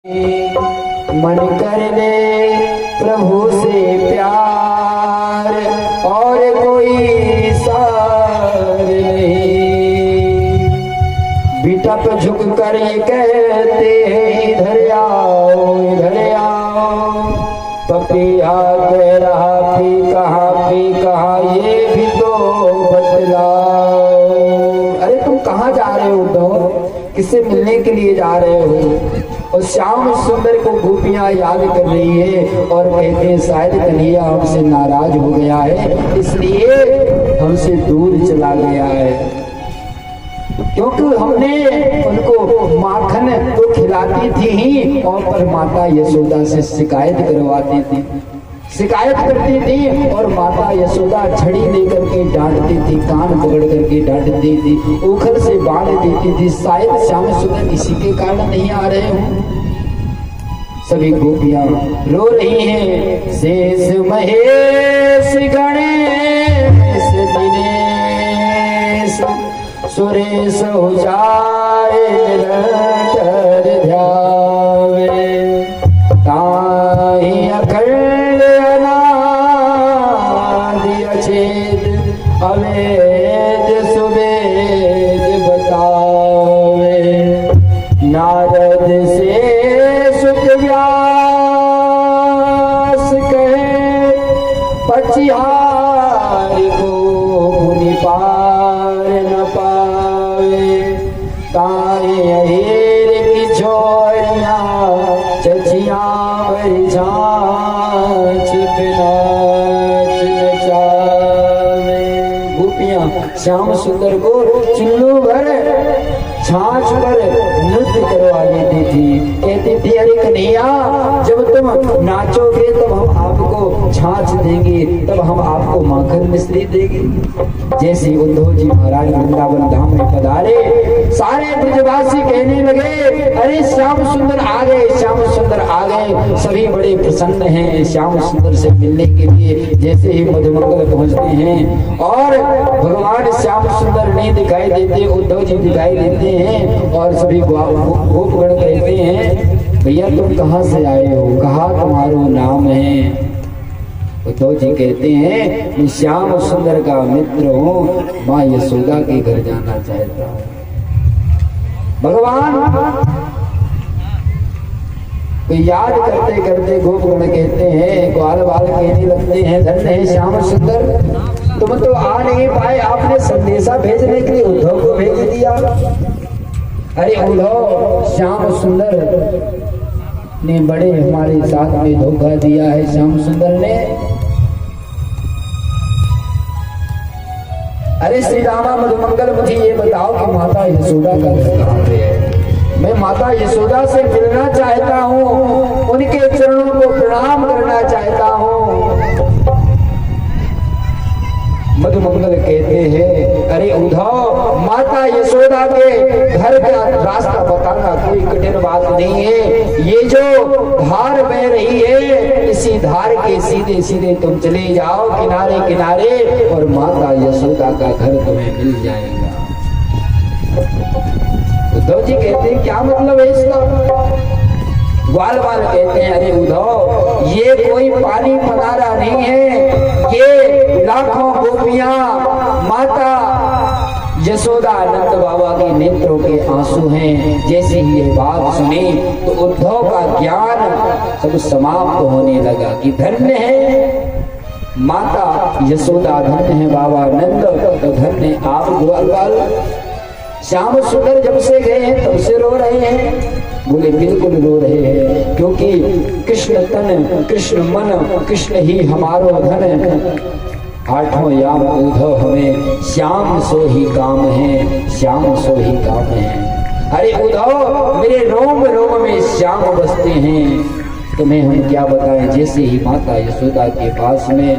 मन कर ले प्रभु से प्यार और कोई सार नहीं। बिटप झुक कर ये कहते हैं इधर आओ इधर आओ। पपिया कह रहा फी कहाँ ये भी तो बतलाओ। अरे तुम कहाँ जा रहे हो उद्धव, किससे मिलने के लिए जा रहे हो? और श्याम सुंदर को गोपियां याद कर रही है और कहते हैं शायद कन्हैया हमसे नाराज हो गया है, इसलिए हमसे दूर चला गया है। क्योंकि हमने उनको माखन तो खिलाती थी ही और पर माता यशोदा से शिकायत करवाती थी, शिकायत करती थी और माता यशोदा छड़ी लेकर के डांटती थी, कान पकड़ करके डांटती थी, उखल से बांध देती थी। शायद श्याम सुंदर इसी के कारण नहीं आ रहे हो। सभी गोपियां रो रही हैं। शेष महेश गणेश दिनेश सुरेश हो जाए निरंतर ध्यावे। ताहि अखंड अनादि अछेद अवेद सुवेद बतावे। नारद से सुत व्यास कहे पचिहार को मुनि पार न पावे। ताहि अहिर की छोरियां चचियां भरी झांच नाच नचावे। गोपियां श्याम सुंदर को चुल्लू भर छाछ पर नृत्य करवा लेती थी। कहती थी अरे कन्हैया जब तुम नाचोगे तब हम आपको छाछ देंगे, तब हम आपको माखन मिश्री देंगे। जैसे उद्धव जी महाराज वृंदावन धाम में पधारे, सारे ब्रजवासी कहने लगे अरे श्याम सुंदर आ गए, श्याम सुंदर आ गए। सभी बड़े प्रसन्न हैं श्याम सुंदर से मिलने के लिए। जैसे ही मधुमंगल पहुंचते हैं और भगवान श्याम सुंदर नहीं दिखाई देते, उद्धव जी दिखाई देते हैं और सभी गोपगण कहते हैं भैया तुम कहाँ से आए हो, कहाँ तुम्हारा नाम है? उद्धव जी कहते हैं मैं श्याम सुंदर का मित्र हूँ, माँ यशोदा के घर जाना चाहता हूँ। भगवान तो याद करते करते गोपगण कहते हैं, ग्वाल बाल कहने लगते हैं धन्य है श्याम सुंदर, तुम तो आ नहीं पाए, आपने संदेशा भेजने के लिए उद्धव को भेज दिया। अरे उद्धव श्याम सुंदर ने बड़े हमारे साथ में धोखा दिया है। श्याम सुंदर ने अरे श्री रामा मधुमंगल मुझे ये बताओ कि माता यशोदा का घर कहाँ पे है? मैं माता यशोदा से मिलना चाहता हूँ, उनके चरणों को प्रणाम करना चाहता हूँ। मधुमंगल कहते हैं अरे उद्धव माता यशोदा के घर का रास्ता बताना कोई कठिन बात नहीं है। ये जो धार बह रही है इसी धार के सीधे सीधे तुम चले जाओ किनारे किनारे और माता यशोदा का घर तुम्हें मिल जाएगा। उद्धव जी कहते हैं क्या मतलब है इसका? ग्वाल बाल कहते हैं अरे उद्धव ये कोई पानी पनारा नहीं है, ये लाखों गोपियां माता यशोदा नंद बाबा के नेत्रों के आंसू हैं। जैसे ही ये बात सुनी तो उद्धव का ज्ञान सब समाप्त होने लगा कि धन्य है माता यशोदा, धन्य है बाबा नंद, तो धन्य आप ग्वाल बाल। श्याम सुंदर जब से गए हैं तब से रो रहे हैं? बोले बिल्कुल रो रहे हैं, क्योंकि कृष्ण तन कृष्ण मन कृष्ण ही हमारो धन। आठों याम उद्धव हमें श्याम सो ही काम है, श्याम सो ही काम है। अरे उद्धव मेरे रोम रोम में श्याम बसते हैं, तुम्हें हम क्या बताएं। जैसे ही माता यशोदा के पास में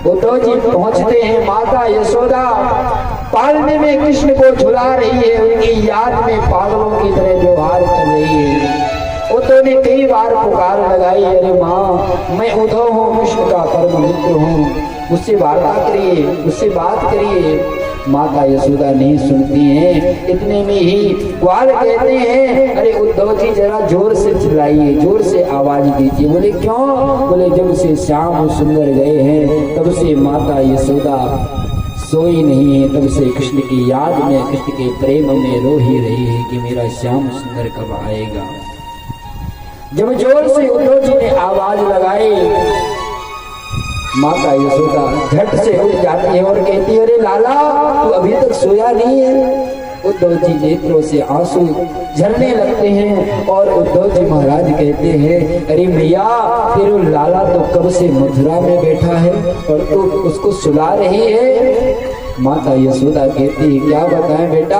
उद्धव जी पहुंचते हैं, माता यशोदा पालने में कृष्ण को झुला रही है, उनकी याद में पागलों की तरह व्यवहार कर रही है। उद्धव ने कई बार पुकार लगाई अरे माँ मैं उद्धव हूँ, कृष्ण का परम मित्र हूँ, मुझसे वार्ता करिए, मुझसे बात करिए। माता यशोदा नहीं सुनती हैं। इतने में ही ग्वाल कहते हैं, अरे उद्धव जी जरा जोर से चिल्लाइए, जोर से आवाज दीजिए। बोले क्यों? बोले जब से श्याम सुंदर गए हैं तब से माता यशोदा सोई नहीं है, तब से कृष्ण की याद में, कृष्ण के प्रेम में रो ही रही है कि मेरा श्याम सुंदर कब आएगा। जब जोर से उद्धव जी ने आवाज लगाई, माता यशोदा झट से उठ जाती है और कहती है, अरे लाला तू अभी तक सोया नहीं है। उद्धव जी नेत्रों से आंसू झरने लगते हैं और उद्धव जी महाराज कहते हैं, अरे मैया तेरे लाला तो कब से मथुरा में बैठा है और तू उसको सुला रही है। माता यशोदा कहती है, क्या बताएं बेटा,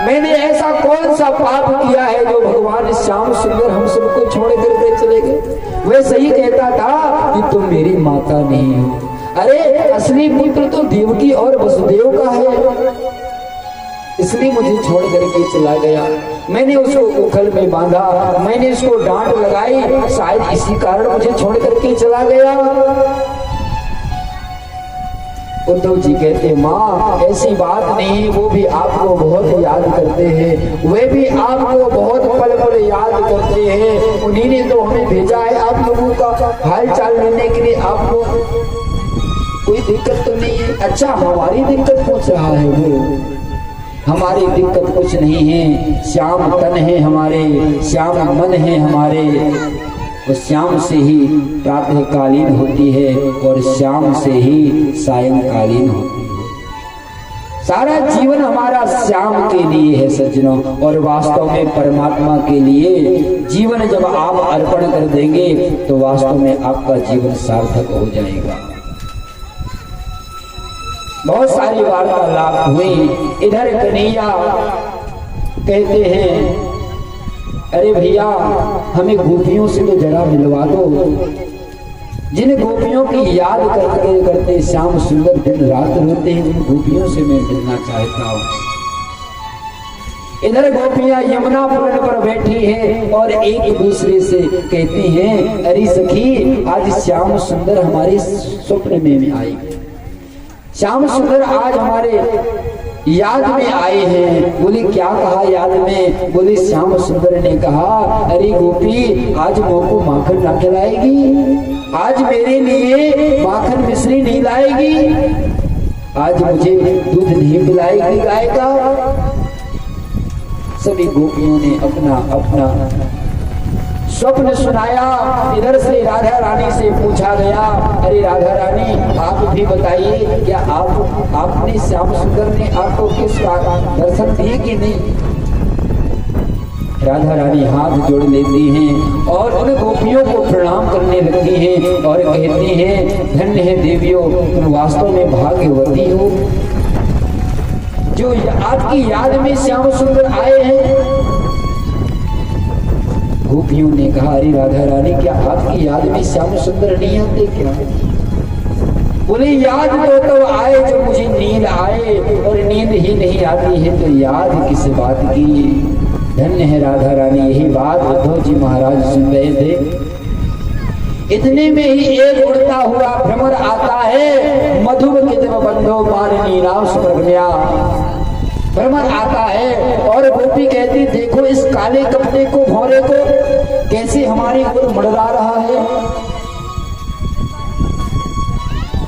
मैंने ऐसा कौन सा पाप किया है जो भगवान श्याम सुंदर हम सबको छोड़ करके चले गए। वह सही कहता था कि तुम मेरी माता नहीं हो। अरे असली पुत्र तो देवकी और वसुदेव का है, इसलिए मुझे छोड़ करके चला गया। मैंने उसको उखल में बांधा, मैंने उसको डांट लगाई, शायद इसी कारण मुझे छोड़ करके चला गया। उद्धव जी कहते, माँ ऐसी बात नहीं, वो भी आपको बहुत याद करते हैं, वे भी आपको बहुत पल पल याद करते हैं। उन्हीं ने तो हमें भेजा है आप लोगों का हाल चाल लेने के लिए। आपको कोई दिक्कत तो नहीं है? अच्छा हमारी दिक्कत पूछ रहा है वो। हमारी दिक्कत कुछ नहीं है, श्याम तन है हमारे, श्याम मन है हमारे। वो श्याम से ही प्रातःकालीन होती है और श्याम से ही सायंकालीन होती है। सारा जीवन हमारा श्याम के लिए है सज्जनों, और वास्तव में परमात्मा के लिए जीवन जब आप अर्पण कर देंगे तो वास्तव में आपका जीवन सार्थक हो जाएगा। बहुत सारी वार्तालाप हुई। इधर कन्हैया कहते हैं, अरे भैया हमें गोपियों से तो जरा मिलवा दो, जिन गोपियों की याद करते करते श्याम सुंदर दिन रात रोते हैं, उन गोपियों से मैं मिलना चाहता हूँ। इधर गोपियां यमुना पुल पर बैठी हैं और एक दूसरे से कहती हैं, अरे सखी आज श्याम सुंदर हमारे स्वप्न में आए, श्याम सुंदर आज हमारे याद में आए हैं। बोली क्या कहा याद में? बोली श्याम सुंदर ने कहा, अरे गोपी आज मोको माखन ना खिलाएगी, आज मेरे लिए माखन मिश्री नहीं लाएगी, आज मुझे दूध नहीं पिलाएगी गाय का। सभी गोपियों ने अपना अपना स्वप्न सुनाया। इधर से राधा रानी से पूछा गया, अरे राधा रानी आप भी बताइए, क्या आपने श्याम सुंदर ने आपको किस दर्शन दिए कि नहीं? राधा रानी हाथ जोड़ लेती हैं और उन गोपियों को प्रणाम करने लगती हैं और कहती हैं, धन्य है देवियों, तुम वास्तव में भाग्यवती हो जो आपकी याद में श्याम सुंदर आए हैं। गोपियों ने कहा, अरे राधा रानी क्या आपकी याद में श्याम सुंदर नहीं आते क्या? बोले याद तो तब आए जब मुझे नींद आए, और नींद ही नहीं आती है तो याद किस बात की। धन्य है राधा रानी। यही बात उद्धव जी महाराज सुन रहे थे। इतने में ही एक उड़ता हुआ भ्रमर आता है, मधुब कितव बंधो मारनी नाव सुप्रज्ञा। भ्रमर आता है और गोपी कहती, देखो इस काले कपड़े को, भौरे को कैसे हमारी ओर मड़रा रहा है।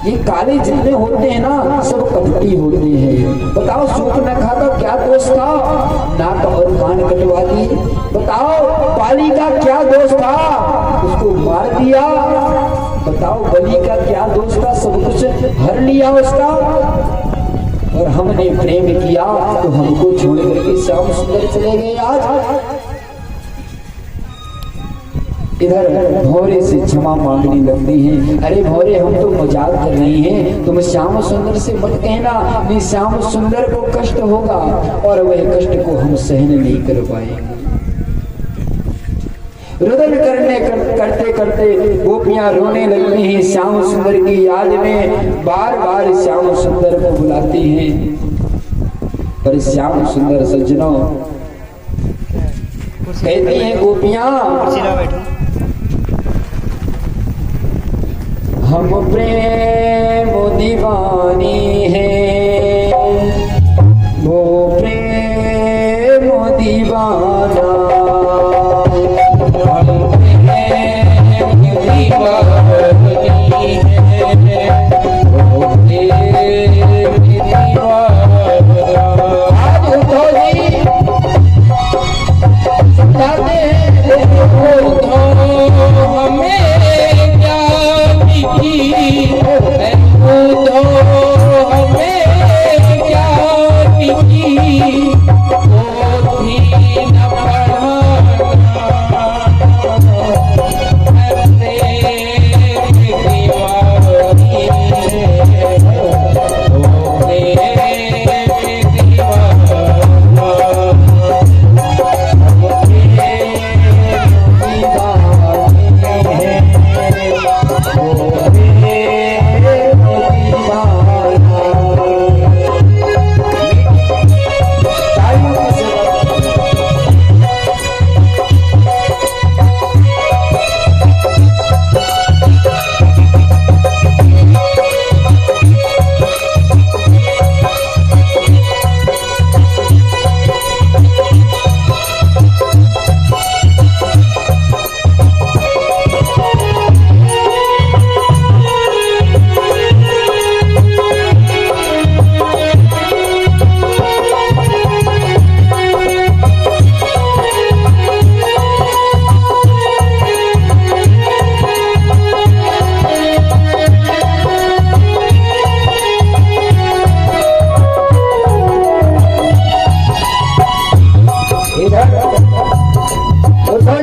ये काले जितने होते हैं ना सब कपटी होते हैं। बताओ सूप न खाता क्या दोष था, नाक और कान कटवा दिए। बताओ पाली का क्या दोष था, उसको मार दिया। बताओ बलि का क्या दोष था, सब कुछ हर लिया उसका। और हमने प्रेम किया तो हमको छोड़ करके श्याम सुंदर चले गए आज। इधर भौरे से क्षमा मांगने लगती हैं, अरे भौरे हम तो मजाक कर रही हैं, तुम श्याम सुंदर से मत कहना, नहीं श्याम सुंदर को कष्ट होगा और वह कष्ट को हम सहन नहीं कर पाएंगे। रुदन करते करते गोपियां रोने लगती हैं श्याम सुंदर की याद में। बार बार श्याम सुंदर को बुलाती हैं, पर श्याम सुंदर सज्जनों कहती हैं गोपियां, हम प्रेम दीवानी हैं,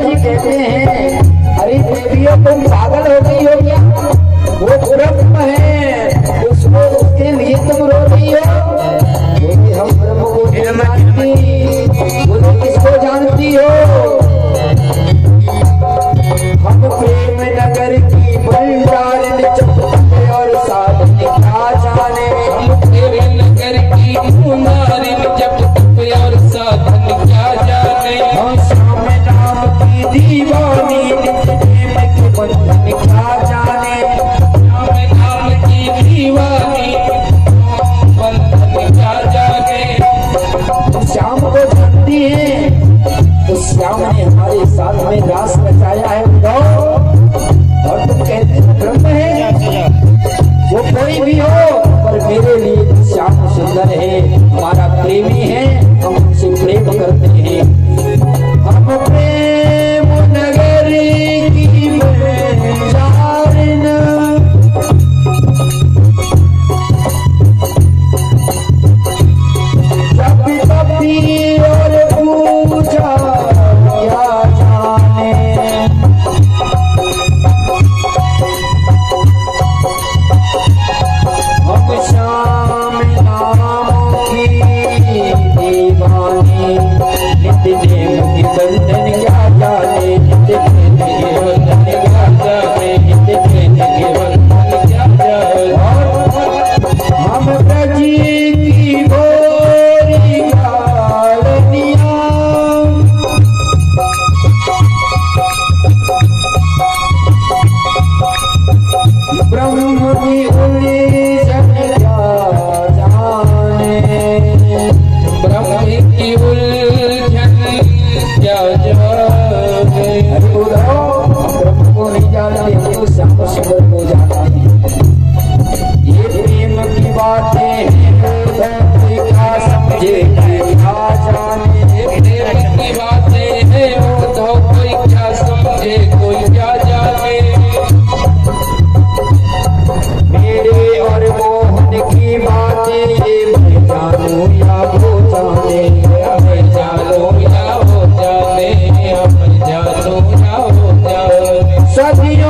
जी कहते हैं अरे देवियों तुम पागल हो गई हो क्या? वो ब्रह्म है, उसको उसके लिए तुम रो रही हो? बोले हम ब्रह्म को नहीं जानती। बोले किसको जानती हो? हम प्रेम नगर की भंडारिणी चपटे और साधन क्या जाने। हम प्रेम नगर की भंडारिणी चपटे और साधन क्या जाने। हम श्याम नाम की दीवानी नित्य प्रेम के बंधन क्या जाने। श्याम नाम की दीवानी बंधन क्या जाने। श्याम को जानती है तो श्याम ने हमारे साथ में रास रचाया है उद्धव। और तुम कहते हो ब्रह्म है, वो कोई भी हो पर मेरे लिए श्याम सुंदर है, हमारा प्रेमी है, हम उनसे प्रेम करते हैं। हम प्रेम नगर की बंजारन तपी तपी और पूजा क्या जाने। हम श्याम नाम की दीवानी नित्य नेम की बंधन क्या जाने। नित्य प्रेम के बंधन क्या जाने। नित्य प्रेम के बंधन क्या जाने। हम ब्रज की गोरी गाड़निया ब्रह्म की उलझन क्या जाने। ब्रह्म की उलझन क्या जाने। अरे उद्धव, ब्रह्म को नहीं जानते तो श्याम सुंदर को जानते हैं। ये प्रेम की बातें हैं उद्धव, कोई क्या समझे क्या जाने। प्रेम की बातें हैं उद्धव, कोई क्या समझे कोई क्या जाने। मेरे और मोहन की बातें ये मैं जानूं या वो जाने। हम जानो या हो जाने। हम जानो या हो जाने। सदियों